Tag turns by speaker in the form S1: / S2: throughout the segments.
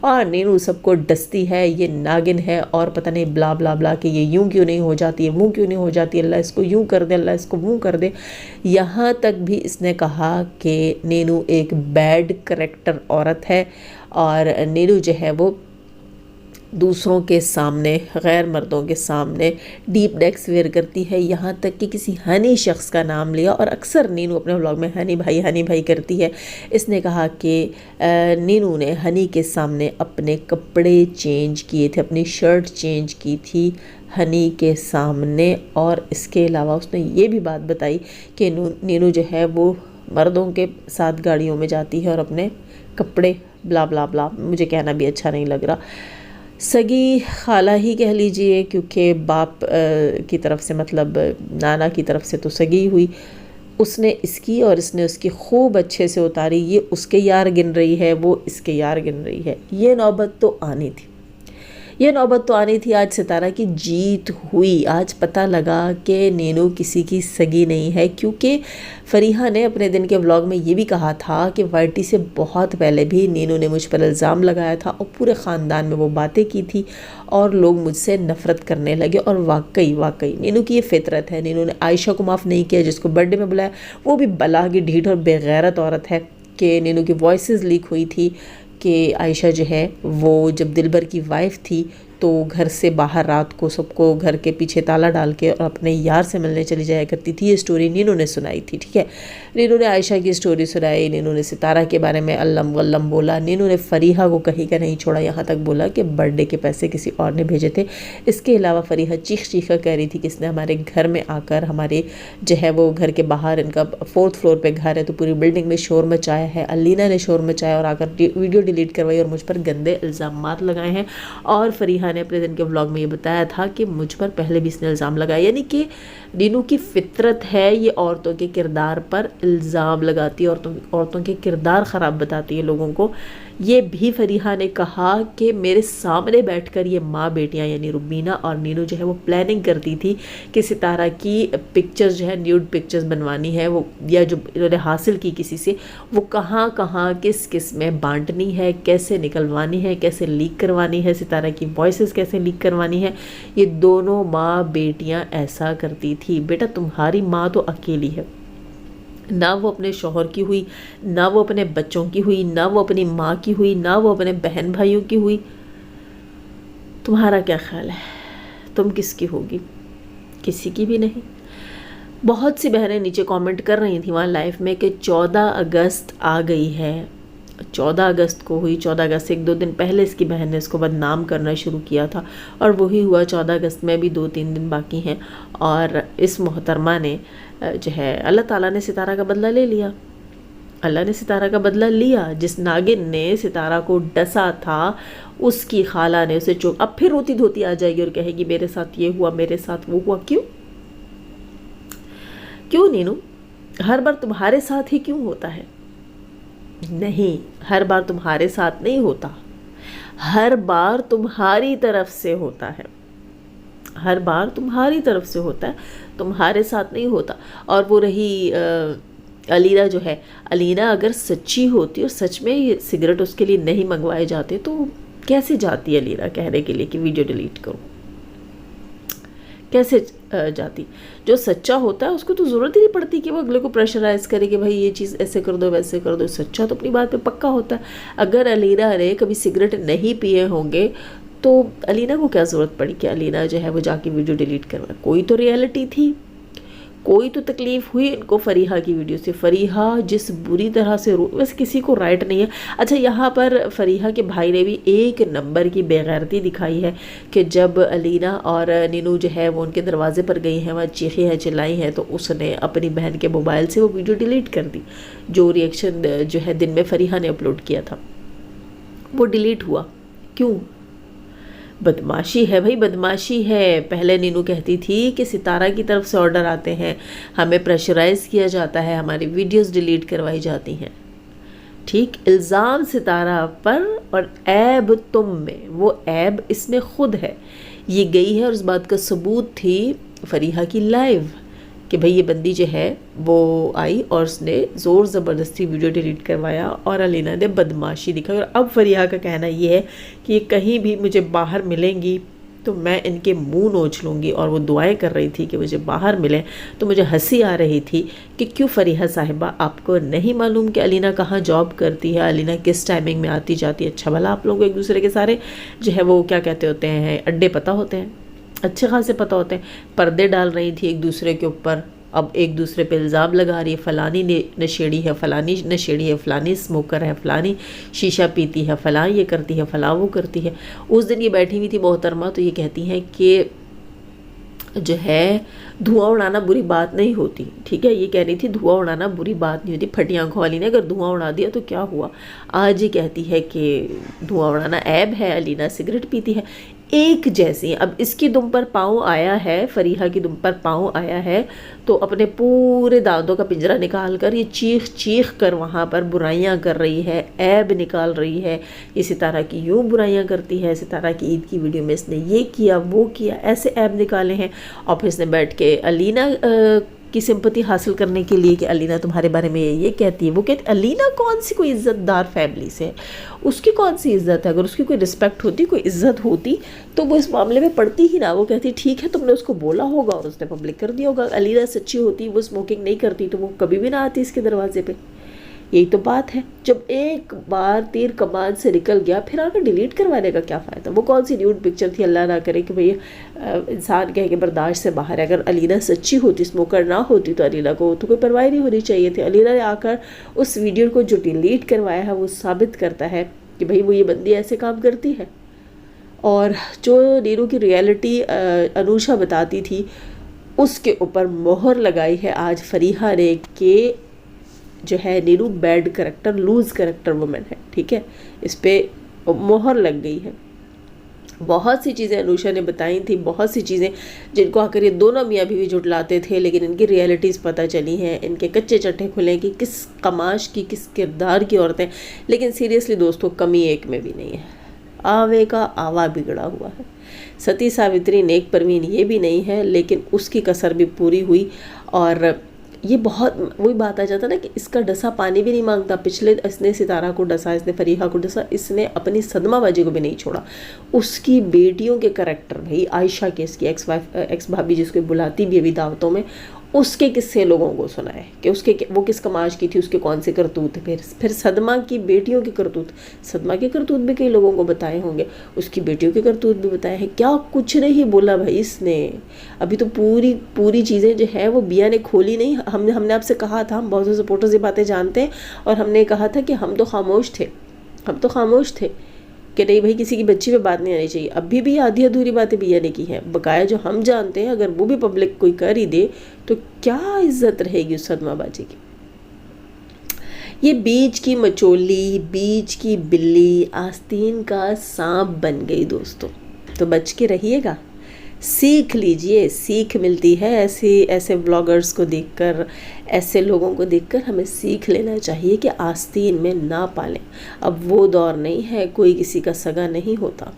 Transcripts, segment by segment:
S1: اور نینو سب کو ڈستی ہے، یہ ناگن ہے اور پتہ نہیں بلا بلا بلا کہ یہ یوں کیوں نہیں ہو جاتی ہے، وہ کیوں نہیں ہو جاتی، اللہ اس کو یوں کر دے، اللہ اس کو وہ کر دے۔ یہاں تک بھی اس نے کہا کہ نینو ایک بیڈ کریکٹر عورت ہے اور نینو جو ہے وہ دوسروں کے سامنے، غیر مردوں کے سامنے ڈیپ نیکس ویئر کرتی ہے، یہاں تک کہ کسی ہنی شخص کا نام لیا، اور اکثر نینو اپنے ولاگ میں ہنی بھائی کرتی ہے۔ اس نے کہا کہ نینو نے ہنی کے سامنے اپنے کپڑے چینج کیے تھے، اپنی شرٹ چینج کی تھی ہنی کے سامنے، اور اس کے علاوہ اس نے یہ بھی بات بتائی کہ نینو جو ہے وہ مردوں کے ساتھ گاڑیوں میں جاتی ہے اور اپنے کپڑے بلا بلا بلا، مجھے کہنا بھی اچھا نہیں لگ رہا، سگی خالہ ہی کہہ لیجئے، کیونکہ باپ کی طرف سے مطلب نانا کی طرف سے تو سگی ہوئی، اس نے اس کی اور اس نے اس کی خوب اچھے سے اتاری، یہ اس کے یار گن رہی ہے، وہ اس کے یار گن رہی ہے۔ یہ نوبت تو آنی تھی، آج ستارہ کی جیت ہوئی، آج پتہ لگا کہ نینو کسی کی سگی نہیں ہے، کیونکہ فریحہ نے اپنے دن کے ولاگ میں یہ بھی کہا تھا کہ وائی ٹی سے بہت پہلے بھی نینو نے مجھ پر الزام لگایا تھا اور پورے خاندان میں وہ باتیں کی تھی اور لوگ مجھ سے نفرت کرنے لگے، اور واقعی نینو کی یہ فطرت ہے۔ نینو نے عائشہ کو معاف نہیں کیا جس کو برتھ ڈے میں بلایا، وہ بھی بلا کی ڈھیٹ اور بے غیرت عورت ہے، کہ نینو کی وائسز لیک ہوئی تھی کہ عائشہ جو ہے وہ جب دلبر کی وائف تھی تو گھر سے باہر رات کو سب کو گھر کے پیچھے تالا ڈال کے اور اپنے یار سے ملنے چلی جایا کرتی تھی۔ یہ سٹوری نینو نے سنائی تھی، ٹھیک ہے، نینو نے عائشہ کی سٹوری سنائی، نینو نے ستارہ کے بارے میں علم غلم بولا، نینو نے فریحہ کو کہیں کا نہیں چھوڑا، یہاں تک بولا کہ برتھ ڈے کے پیسے کسی اور نے بھیجے تھے۔ اس کے علاوہ فریحہ چیخا کہہ رہی تھی کہ اس نے ہمارے گھر میں آ کر ہمارے جو ہے وہ گھر کے باہر، ان کا 4th فلور پہ گھر ہے تو پوری بلڈنگ میں شور مچایا ہے، علینا نے شور مچایا اور آ کر ویڈیو ڈیلیٹ کروائی اور مجھ پر گندے الزامات لگائے ہیں۔ اور فریحہ نے اپنے دن کے ولاگ میں یہ بتایا تھا کہ مجھ پر پہلے بھی اس نے الزام لگایا، یعنی کہ نینو کی فطرت ہے یہ عورتوں کے کردار پر الزام لگاتی ہے، عورتوں کے کردار خراب بتاتی ہے لوگوں کو۔ یہ بھی فریحہ نے کہا کہ میرے سامنے بیٹھ کر یہ ماں بیٹیاں یعنی ربینہ اور نینو جو ہے وہ پلاننگ کرتی تھی کہ ستارہ کی پکچرز جو ہے نیوڈ پکچرز بنوانی ہے، وہ یا جو انہوں نے حاصل کی کسی سے، وہ کہاں کس میں بانٹنی ہے، کیسے نکلوانی ہے، کیسے لیک کروانی ہے، ستارہ کی وائسز کیسے لیک کروانی ہے۔ یہ دونوں ماں بیٹیاں ایسا کرتی تھی۔ بیٹا تمہاری ماں تو اکیلی ہے، نہ وہ اپنے شوہر کی ہوئی، نہ وہ اپنے بچوں کی ہوئی، نہ وہ اپنی ماں کی ہوئی، نہ وہ اپنے بہن بھائیوں کی ہوئی۔ تمہارا کیا خیال ہے تم کس کی ہوگی؟ کسی کی بھی نہیں۔ بہت سی بہنیں نیچے کامنٹ کر رہی تھیں وہاں لائف میں کہ 14 اگست آ گئی ہے، 14 اگست کو ہوئی، 14 اگست سے 1-2 دن پہلے اس کی بہن نے اس کو بدنام کرنا شروع کیا تھا اور وہی ہوا۔ 14 اگست میں بھی 2-3 دن باقی ہیں اور اس محترمہ نے جو ہے اللہ تعالیٰ نے ستارہ کا بدلہ لے لیا، اللہ نے ستارہ کا بدلہ لیا۔ جس ناگن نے ستارہ کو ڈسا تھا اس کی خالہ نے اسے اب پھر روتی دھوتی آ جائے گی اور کہے گی میرے ساتھ یہ ہوا، میرے ساتھ وہ ہوا۔ کیوں نینو؟ ہر بار تمہارے ساتھ ہی کیوں ہوتا ہے؟ نہیں، ہر بار تمہارے ساتھ نہیں ہوتا، ہر بار تمہاری طرف سے ہوتا ہے، ہر بار تمہاری طرف سے ہوتا ہے، تمہارے ساتھ نہیں ہوتا۔ اور وہ رہی علینا جو ہے، علینا اگر سچی ہوتی اور سچ میں یہ سگریٹ اس کے لیے نہیں منگوائے جاتے تو کیسے جاتی علینا کہنے کے لیے کہ ویڈیو ڈیلیٹ کرو؟ کیسے جاتی؟ جو سچا ہوتا ہے اس کو تو ضرورت ہی نہیں پڑتی کہ وہ اگلے کو پریشرائز کرے کہ بھائی یہ چیز ایسے کر دو ویسے کر دو۔ سچا تو اپنی بات پہ پکا ہوتا ہے۔ اگر علینا نے کبھی سگریٹ نہیں پیے ہوں گے تو علینا کو کیا ضرورت پڑی کہ علینا جو ہے وہ جا کے ویڈیو ڈیلیٹ کروائے؟ کوئی تو ریئلٹی تھی، کوئی تو تکلیف ہوئی ان کو فریحہ کی ویڈیو سے۔ فریحہ جس بری طرح سے ویسے کسی کو رائٹ نہیں ہے۔ اچھا یہاں پر فریحہ کے بھائی نے بھی ایک نمبر کی بے غیرتی دکھائی ہے کہ جب علینا اور نینو جو ہے وہ ان کے دروازے پر گئی ہیں، وہاں چیخی ہیں چلائی ہیں، تو اس نے اپنی بہن کے موبائل سے وہ ویڈیو ڈیلیٹ کر دی۔ جو ریئیکشن جو ہے دن میں فریحہ نے اپلوڈ کیا تھا وہ ڈیلیٹ ہوا۔ کیوں؟ بدماشی ہے بھائی، بدماشی ہے۔ پہلے نینو کہتی تھی کہ ستارہ کی طرف سے آرڈر آتے ہیں، ہمیں پریشرائز کیا جاتا ہے، ہماری ویڈیوز ڈیلیٹ کروائی جاتی ہیں۔ ٹھیک، الزام ستارہ پر اور عیب تم میں، وہ عیب اس میں خود ہے۔ یہ گئی ہے اور اس بات کا ثبوت تھی فریحہ کی لائیو کہ بھئی یہ بندی جو ہے وہ آئی اور اس نے زور زبردستی ویڈیو ڈیلیٹ کروایا اور علینا نے بدماشی دکھائی. اور اب فریحہ کا کہنا یہ ہے کہ یہ کہیں بھی مجھے باہر ملیں گی تو میں ان کے منہ نوچ لوں گی. اور وہ دعائیں کر رہی تھی کہ مجھے باہر ملیں. تو مجھے ہنسی آ رہی تھی کہ کیوں فریحہ صاحبہ آپ کو نہیں معلوم کہ علینا کہاں جاب کرتی ہے, علینا کس ٹائمنگ میں آتی جاتی ہے. اچھا بھلا آپ لوگوں کو ایک دوسرے کے سارے جو ہے وہ کیا کہتے ہوتے ہیں اڈے پتہ ہوتے ہیں, اچھے خاصے پتہ ہوتے ہیں. پردے ڈال رہی تھی ایک دوسرے کے اوپر, اب ایک دوسرے پہ الزام لگا رہی ہے, فلانی نشیڑی ہے, فلانی نشیڑی ہے, فلانی اسموکر ہے, فلانی شیشہ پیتی ہے, فلاں یہ کرتی ہے, فلاں وہ کرتی ہے. اس دن یہ بیٹھی ہوئی تھی محترمہ, تو یہ کہتی ہیں کہ جو ہے دھواں اڑانا بری بات نہیں ہوتی. ٹھیک ہے, یہ کہہ رہی تھی دھواں اڑانا بری بات نہیں ہوتی. پھٹی آنکھوں والی نے اگر دھواں اڑا دیا تو کیا ہوا. آج یہ کہتی ہے کہ دھواں اڑانا عیب ہے, علینا سگریٹ پیتی ہے. ایک جیسی. اب اس کی دم پر پاؤں آیا ہے, فریحہ کی دم پر پاؤں آیا ہے, تو اپنے پورے دانتوں کا پنجرہ نکال کر یہ چیخ چیخ کر وہاں پر برائیاں کر رہی ہے, عیب نکال رہی ہے. یہ ستارہ کی یوں برائیاں کرتی ہے, ستارہ کی عید کی ویڈیو میں اس نے یہ کیا وہ کیا, ایسے عیب نکالے ہیں. اور پھر اس نے بیٹھ کے علینا کی سمپتی حاصل کرنے کے لیے کہ علینا تمہارے بارے میں یہ کہتی ہے وہ کہتی. علینا کون سی کوئی عزت دار فیملی سے ہے, اس کی کون سی عزت ہے. اگر اس کی کوئی رسپیکٹ ہوتی, کوئی عزت ہوتی تو وہ اس معاملے میں پڑتی ہی نہ. وہ کہتی ٹھیک ہے تم نے اس کو بولا ہوگا اور اس نے پبلک کر دیا ہوگا. علینا سچی ہوتی, وہ اسموکنگ نہیں کرتی تو وہ کبھی بھی نہ آتی اس کے دروازے پہ. یہی تو بات ہے. جب ایک بار تیر کمان سے نکل گیا پھر آ کر ڈیلیٹ کروانے کا کیا فائدہ. وہ کون سی نیوڈ پکچر تھی, اللہ نہ کرے کہ بھئی انسان کہے کہ برداشت سے باہر ہے. اگر علینا سچی ہوتی, اسموکر نہ ہوتی, تو علینا کو تو کوئی پرواہ نہیں ہونی چاہیے تھی. علینا نے آ کر اس ویڈیو کو جو ڈیلیٹ کروایا ہے وہ ثابت کرتا ہے کہ بھئی وہ یہ بندی ایسے کام کرتی ہے. اور جو نیرو کی ریئلٹی انوشا بتاتی تھی اس کے اوپر مہر لگائی ہے آج فریحہ نے کہ جو ہے narrow bad character, loose character woman ہے. ٹھیک ہے, اس پہ مہر لگ گئی ہے. بہت سی چیزیں انوشا نے بتائی تھیں, بہت سی چیزیں جن کو آ کر یہ دونوں میاں بیوی جھٹلاتے تھے, لیکن ان کی ریئلٹیز پتہ چلی ہیں, ان کے کچے چٹھے کھلے کہ کس قماش کی, کس کردار کی عورتیں. لیکن سیریسلی دوستو کمی ایک میں بھی نہیں ہے. آوے کا آوا بگڑا ہوا ہے. ستی ساوتری نیک پروین یہ بھی نہیں ہے, لیکن اس کی کسر بھی پوری ہوئی. اور یہ بہت وہی بات آ جاتا نا کہ اس کا ڈسا پانی بھی نہیں مانگتا. پچھلے اس نے ستارہ کو ڈسا, اس نے فریحہ کو ڈسا, اس نے اپنی صدمہ باجی کو بھی نہیں چھوڑا. اس کی بیٹیوں کے کریکٹر, بھائی عائشہ کے, اس کی ایکس بھابھی جس کو بلاتی بھی ابھی دعوتوں میں, اس کے قصے لوگوں کو سنائے کہ اس کے وہ کس کماش کی تھی, اس کے کون سے کرتوت. پھر صدمہ کی بیٹیوں کے کرتوت, صدمہ کے کرتوت بھی کئی لوگوں کو بتائے ہوں گے, اس کی بیٹیوں کے کرتوت بھی بتائے ہیں. کیا کچھ نہیں بولا بھائی اس نے. ابھی تو پوری چیزیں جو ہے وہ بیا نے کھولی نہیں. ہم نے آپ سے کہا تھا, ہم بہت سے سپورٹرز یہ باتیں جانتے ہیں, اور ہم نے کہا تھا کہ ہم تو خاموش تھے کہ نہیں بھائی کسی کی بچی پہ بات نہیں آنی چاہیے. ابھی بھی آدھی ادھوری باتیں بیا نے کی ہیں. بقایا جو ہم جانتے ہیں اگر وہ بھی پبلک کوئی کر ہی دے تو کیا عزت رہے گی اس صدمہ باجی کی. یہ بیچ کی مچولی, بیچ کی بلی, آستین کا سانپ بن گئی دوستو. تو بچ کے رہیے گا, سیکھ لیجئے. سیکھ ملتی ہے ایسے بلاگرز کو دیکھ کر, ایسے لوگوں کو دیکھ کر ہمیں سیکھ لینا چاہیے کہ آستین میں نہ پالیں. اب وہ دور نہیں ہے, کوئی کسی کا سگا نہیں ہوتا,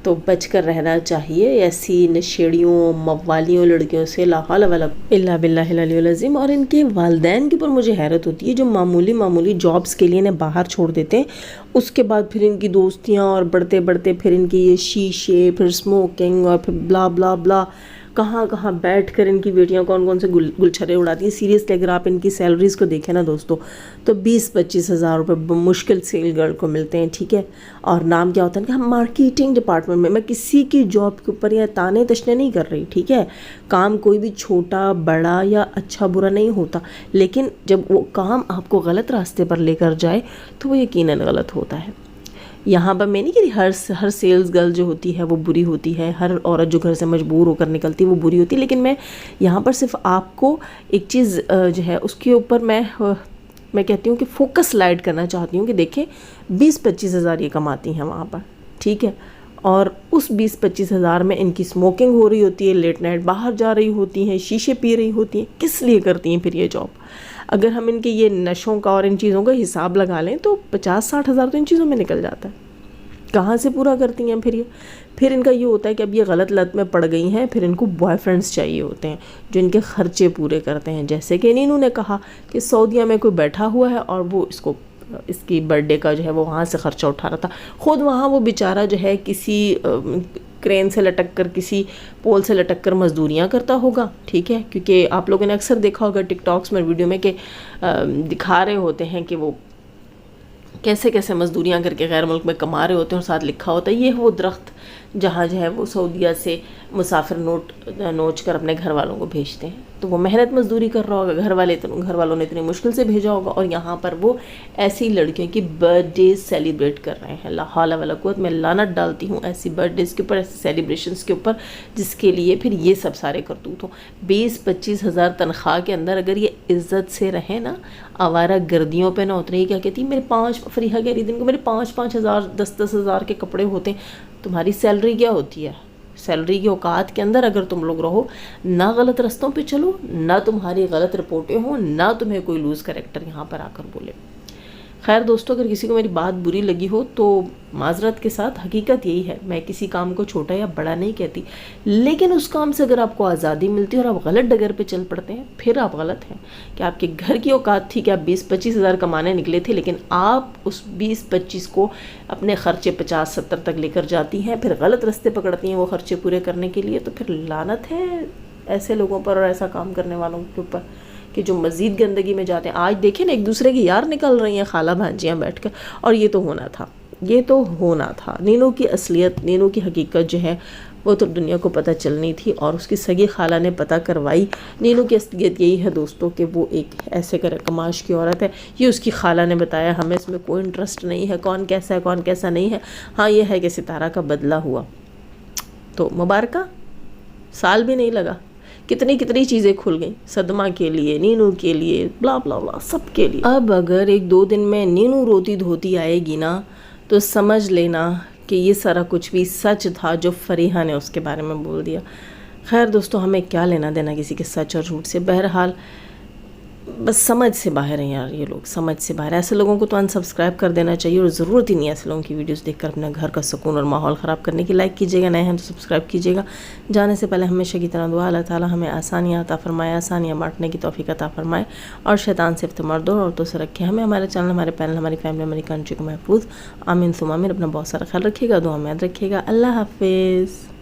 S1: تو بچ کر رہنا چاہیے ایسی نشیڑیوں, موالیوں لڑکیوں سے. لا حول ولا قوة الا باللہ العلی العظیم. اور ان کے والدین کے اوپر مجھے حیرت ہوتی ہے جو معمولی جابس کے لیے انہیں باہر چھوڑ دیتے ہیں, اس کے بعد پھر ان کی دوستیاں, اور بڑھتے پھر ان کی یہ شیشے, پھر اسموکنگ, اور پھر بلا بلا بلا, کہاں بیٹھ کر ان کی بیٹیاں کون سے گلچھرے اڑاتی ہیں. سیریسلی اگر آپ ان کی سیلریز کو دیکھیں نا دوستو تو 20-25 ہزار روپے مشکل سیل گرل کو ملتے ہیں. ٹھیک ہے, اور نام کیا ہوتا ہے کہ ہم مارکیٹنگ ڈپارٹمنٹ میں کسی کی جاب کے اوپر یا تانے تشنے نہیں کر رہی. ٹھیک ہے, کام کوئی بھی چھوٹا بڑا یا اچھا برا نہیں ہوتا, لیکن جب وہ کام آپ کو غلط راستے پر لے کر جائے تو وہ یقیناً غلط ہوتا ہے. یہاں پر میں نہیں کہہ رہی ہر سیلز گرل جو ہوتی ہے وہ بری ہوتی ہے, ہر عورت جو گھر سے مجبور ہو کر نکلتی ہے وہ بری ہوتی ہے, لیکن میں یہاں پر صرف آپ کو ایک چیز جو ہے اس کے اوپر میں کہتی ہوں کہ فوکس لائٹ کرنا چاہتی ہوں کہ دیکھیں 20-25 ہزار یہ کماتی ہیں وہاں پر. ٹھیک ہے, اور اس 20-25 ہزار میں ان کی اسموکنگ ہو رہی ہوتی ہے, لیٹ نائٹ باہر جا رہی ہوتی ہیں, شیشے پی رہی ہوتی ہیں. کس لیے کرتی ہیں پھر یہ جاب؟ اگر ہم ان کے یہ نشوں کا اور ان چیزوں کا حساب لگا لیں تو 50-60 ہزار تو ان چیزوں میں نکل جاتا ہے. کہاں سے پورا کرتی ہیں پھر ان کا یہ ہوتا ہے کہ اب یہ غلط لت میں پڑ گئی ہیں، پھر ان کو بوائے فرینڈس چاہیے ہوتے ہیں جو ان کے خرچے پورے کرتے ہیں. جیسے کہ نینو نے کہا کہ سعودیہ میں کوئی بیٹھا ہوا ہے اور وہ اس کی برتھ ڈے کا جو ہے وہ وہاں سے خرچہ اٹھا رہا تھا. خود وہاں وہ بیچارہ جو ہے کسی کرین سے لٹک کر، کسی پول سے لٹک کر مزدوریاں کرتا ہوگا. ٹھیک ہے، کیونکہ آپ لوگوں نے اکثر دیکھا ہوگا ٹک ٹاکس میں، ویڈیو میں، کہ دکھا رہے ہوتے ہیں کہ وہ کیسے کیسے مزدوریاں کر کے غیر ملک میں کما رہے ہوتے ہیں، اور ساتھ لکھا ہوتا ہے یہ وہ درخت جہاں جو ہے وہ سعودیہ سے مسافر نوٹ نوچ کر اپنے گھر والوں کو بھیجتے ہیں. تو وہ محنت مزدوری کر رہا ہوگا، گھر والوں نے اتنی مشکل سے بھیجا ہوگا، اور یہاں پر وہ ایسی لڑکیوں کی برتھ ڈیز سیلیبریٹ کر رہے ہیں. لا حول ولا قوت. میں لعنت ڈالتی ہوں ایسی برتھ ڈیز کے اوپر، ایسی سیلیبریشنز کے اوپر، جس کے لیے پھر یہ سب سارے کرتوت ہوں. 20-25 ہزار تنخواہ کے اندر اگر یہ عزت سے رہیں نا، آوارہ گردیوں پہ نہ اترے. کیا کہتی میرے فریحہ کہہ رہی دن کو میرے 5-5 ہزار 10-10 ہزار کے کپڑے ہوتے ہیں. تمہاری سیلری کیا ہوتی ہے؟ سیلری کی اوقات کے اندر اگر تم لوگ رہو، نہ غلط رستوں پہ چلو، نہ تمہاری غلط رپورٹیں ہوں، نہ تمہیں کوئی لوز کریکٹر یہاں پر آ کر بولے. خیر دوستو، اگر کسی کو میری بات بری لگی ہو تو معذرت کے ساتھ. حقیقت یہی ہے، میں کسی کام کو چھوٹا یا بڑا نہیں کہتی، لیکن اس کام سے اگر آپ کو آزادی ملتی ہے اور آپ غلط ڈگر پہ چل پڑتے ہیں، پھر آپ غلط ہیں. کہ آپ کے گھر کی اوقات تھی کہ آپ 20-25 ہزار کمانے نکلے تھے، لیکن آپ اس 20-25 کو اپنے خرچے 50-70 تک لے کر جاتی ہیں، پھر غلط رستے پکڑتی ہیں وہ خرچے پورے کرنے کے لیے. تو پھر لعنت ہے ایسے لوگوں پر اور ایسا کام کرنے والوں کے اوپر کہ جو مزید گندگی میں جاتے ہیں. آج دیکھیں نا، ایک دوسرے کی یار نکل رہی ہیں خالہ بھانجیاں بیٹھ کر، اور یہ تو ہونا تھا. نینو کی اصلیت، نینو کی حقیقت جو ہے وہ تو دنیا کو پتہ چلنی تھی، اور اس کی سگی خالہ نے پتہ کروائی. نینو کی اصلیت یہی ہے دوستوں کہ وہ ایک ایسے کماش کی عورت ہے. یہ اس کی خالہ نے بتایا، ہمیں اس میں کوئی انٹرسٹ نہیں ہے کون کیسا ہے کون کیسا نہیں ہے. ہاں یہ ہے کہ ستارہ کا بدلہ ہوا تو مبارکہ، سال بھی نہیں لگا، کتنی چیزیں کھل گئیں صدمہ کے لیے، نینو کے لیے، بلا بلا بلا، سب کے لیے. اب اگر 1-2 دن میں نینو روتی دھوتی آئے گی نا، تو سمجھ لینا کہ یہ سارا کچھ بھی سچ تھا جو فریحہ نے اس کے بارے میں بول دیا. خیر دوستو، ہمیں کیا لینا دینا کسی کے سچ اور جھوٹ سے. بہرحال بس سمجھ سے باہر ہیں یار یہ لوگ، سمجھ سے باہر. ایسے لوگوں کو تو انسبسکرائب کر دینا چاہیے، اور ضرورت ہی نہیں ہے ایسے لوگوں کی ویڈیوز دیکھ کر اپنے گھر کا سکون اور ماحول خراب کرنے کی. لائک کیجیے گا، نئے ہیں تو سبسکرائب کیجیے گا. جانے سے پہلے ہمیشہ کی طرح دعا، اللہ تعالیٰ ہمیں آسانیاں عطا فرمائے، آسانیاں بانٹنے کی توفیق عطا فرمائے، اور شیطان سے مرد اور عورتوں سے رکھے ہمیں، ہمارے چینل، ہمارے پینل، ہماری فیملی، ہماری کنٹری کو محفوظ. آمین ثم آمین. اپنا بہت سارا خیال رکھیے گا، دعا میں یاد رکھیے گا. اللہ حافظ.